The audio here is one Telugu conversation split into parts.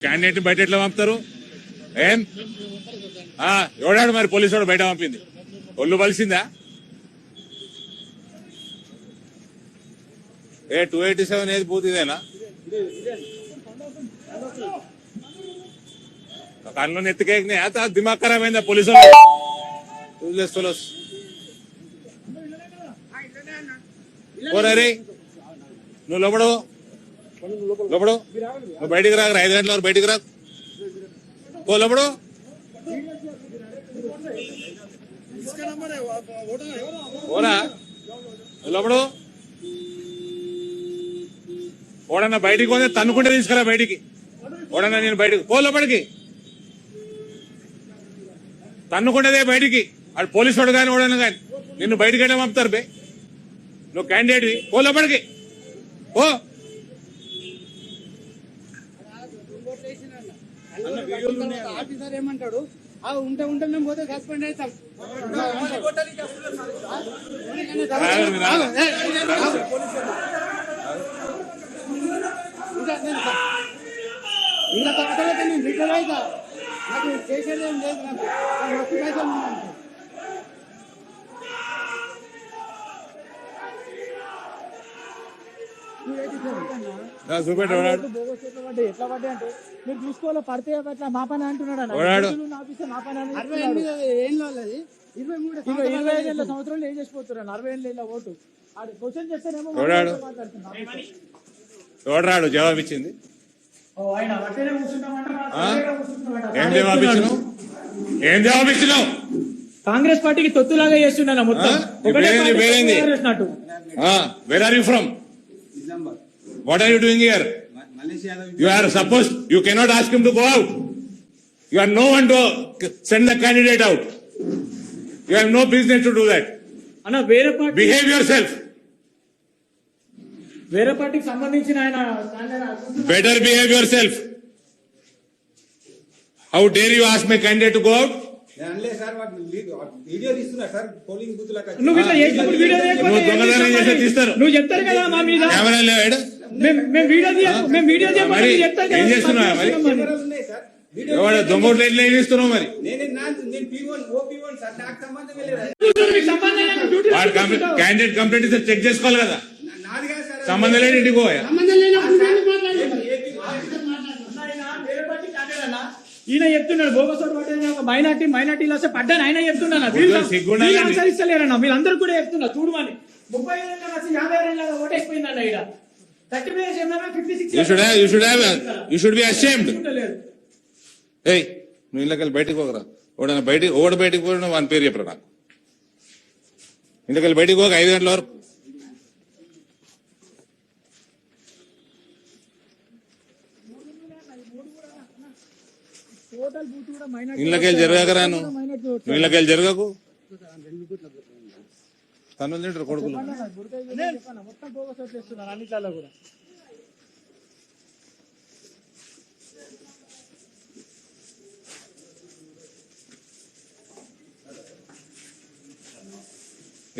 క్యాండిడేట్ బయట ఎట్లా పంపుతారు? ఏం ఎవడాడు మరి పోలీసు వాడు బయట పంపింది? ఒళ్ళు బలిసిందా? 287 ఏది పూర్తిదేనా? కళ్ళు ఎత్తుకేకినాయి. దిమాగ్ ఖరాబ్ అయిందా పోలీసు రే? నువ్వు లోపడు నువ్వు బయటికి రాక 5 గంటల వరకు బయటికి రాకు. పో లోపడు. ఓరా లోపడు. ఓడన్నా బయటికి పోతే తన్నుకుంటే తీసుకురా బయటికి. ఓడన్నా నేను బయటికి పో లోపలికి. తన్నుకుంటేదే బయటికి. అటు పోలీసు వాడు కానీ ఓడన్నా కానీ నిన్ను బయటికి వెళ్ళి పంపుతారు బే. నువ్వు క్యాండిడేట్వి, పో లోపలికి పో. ఆఫీసర్ ఏమంటాడు? ఉంటే ఉంటే మేము పోతే సస్పెండ్ అవుతాం. ఇంకా తర్వాత నేను రిటైర్ అవుతా. నాకు చేసేది ఏం లేదు. నాకు పైసలు ఎట్లా పడ్డాయి అంటే మీరు చూసుకోవాలి. పడితే అట్లా మా పని అంటున్నాడు. 25 సంవత్సరాలు ఏం చేసిపోతున్నారు? 40 ఏళ్ళ ఓటు క్వశ్చన్ చేస్తేనేమో చూడరాడు. జవాబు ఇచ్చింది. ఏం జవాబు ఇచ్చినావు? కాంగ్రెస్ పార్టీకి తొత్తులాగా చేస్తున్నా మొత్తం. Where are you from? What are you doing here? You are supposed, you cannot ask him to go out. You are no one to send the candidate out. You have no business to do that. Anna, వేరే పార్టీ behave yourself. వేరే పార్టీకి సంబంధించిన ఆయన better behave yourself. How dare you ask my candidate to go out? నువ్వు చెప్తారు కదా మా మీద. ఏం చేస్తున్నావు మరి? దొంగోట్లు ఎట్లా ఏం చేస్తున్నావు మరి? క్యాండిడేట్ కంప్లైంట్ ఇస్తే చెక్ చేసుకోవాలి కదా. సంబంధం లేని ఇంటికి పోయా. ఈయన చెప్తున్నాడు బోగసోడు మైనార్టీలో పడ్డాను. ఆయన చెప్తున్నాను అనుసరిస్తలేరన్న. వీళ్ళందరూ కూడా చెప్తున్నా చూడమని. 30 ఏళ్ళ 50 ఏళ్ళ ఓటేసిపోయిందన్న. ఇక్కడ 30 you should be ashamed. ఏయ్ నువ్వు ఇళ్ళకెళ్ళి బయటకు పోకరా. ఓడ బయటకు పోయిన వాని పేరు చెప్పరా నాకు. ఇంటికెళ్ళి బయటకు పోక 5 గంటల వరకు. ఇళ్ళకెళ్ళి జరగకరా. నువ్వు ఇళ్ళకెళ్ళి జరగకు. తనులు తింటారు కొడుకులు.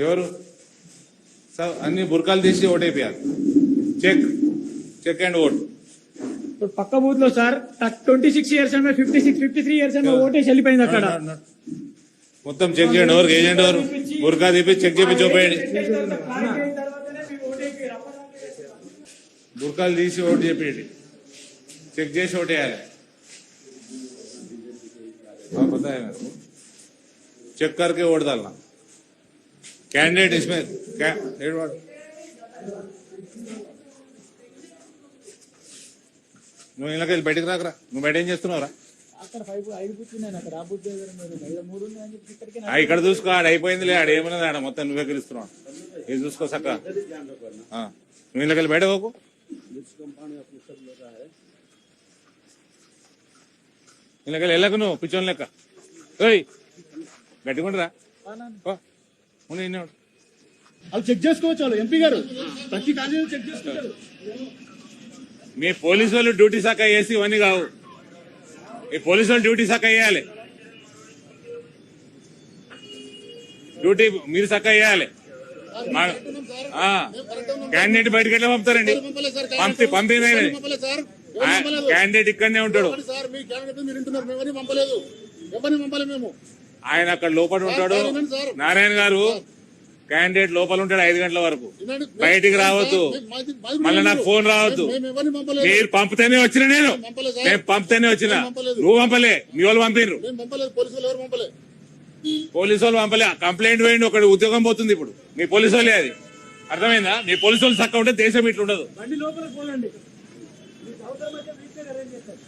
ఎవరు అన్ని బుర్కాలు తీసి ఓటైపోయారు. Check and vote. పక్క బూత్ లో సార్ 26 ఇయర్స్ 53 ఇయర్స్ ఓటేసి వెళ్ళిపోయింది. అక్కడ మొత్తం చెక్ చేయండి. ఎవరికి ఏజెంట్ ఎవరు బుర్కా తీపి చెక్ చేపి చూపేయండి. బుర్కాలు తీసి ఓటు చెప్పేయండి. చెక్ చేసి ఓటేయాలి. చెక్ करके वोट डालना. कैंडिडेट इसमें నువ్వు ఇళ్ళకెళ్ళి బయటకు రాకరా. నువ్వు బయట ఏం చేస్తున్నావురా? ఇక్కడ చూసుకో. ఆడ అయిపోయిందిలే. ఆడ ఏమన్నది ఆడ మొత్తం నువ్వే గెలుస్తున్నావు. ఇది చూసుకో సక్క. నువ్వు ఇళ్ళకెళ్ళి బయట పోకు. ఇళ్ళకెళ్ళి వెళ్ళకు. నువ్వు పిచ్చోని లెక్క. ఓయ్ గట్టిగుండరా. అవి చెక్ చేసుకోవచ్చు. వాళ్ళు ఎంపీ గారు ప్రతి కాలేజీ చెక్ చేసుకోవచ్చు. మీ పోలీసు వాళ్ళు డ్యూటీ శాఖ వేసి ఇవన్నీ కావు. ఈ పోలీసు వాళ్ళు డ్యూటీ శాఖ వేయాలి. డ్యూటీ మీరు శాఖ వేయాలి. క్యాండిడేట్ బయటకు ఎట్లా పంపుతారండి? పంపింది క్యాండిడేట్ ఇక్కడనే ఉంటాడు. సార్ మీ క్యాండిడేట్ మీరు వింటున్నారు, మేము ఎవరిని పంపలేదు, ఎవరిని పంపలేదు మేము. ఆయన అక్కడ లోపల ఉంటాడు. నారాయణ గారు క్యాండిడేట్ లోపల ఉంటాడు 5 గంటల వరకు, బయటికి రావద్దు, మళ్ళీ నాకు ఫోన్ రావద్దు. మేము ఎవరిని పంపలేదు, మీరు పంపితేనే వచ్చిన, నేను పంపితేనే వచ్చిన, నువ్వు పంపలే, మీ వాళ్ళు పంపిర్రు. మేము పంపలేదు, పోలీసులు ఎవరు పంపలేదు. పోలీసు వాళ్ళు పంపలే, కంప్లైంట్ వేయండి, ఒకటి ఉద్యోగం పోతుంది ఇప్పుడు. మీ పోలీసు వాళ్ళే అది, అర్థమైందా? మీ పోలీసు వాళ్ళు చక్క ఉంటే దేశం ఇట్లా ఉండదు. బండి లోపల పోలండి. మీకు అవసరం అయితే వీక్ అరేంజ్ చేస్తారు.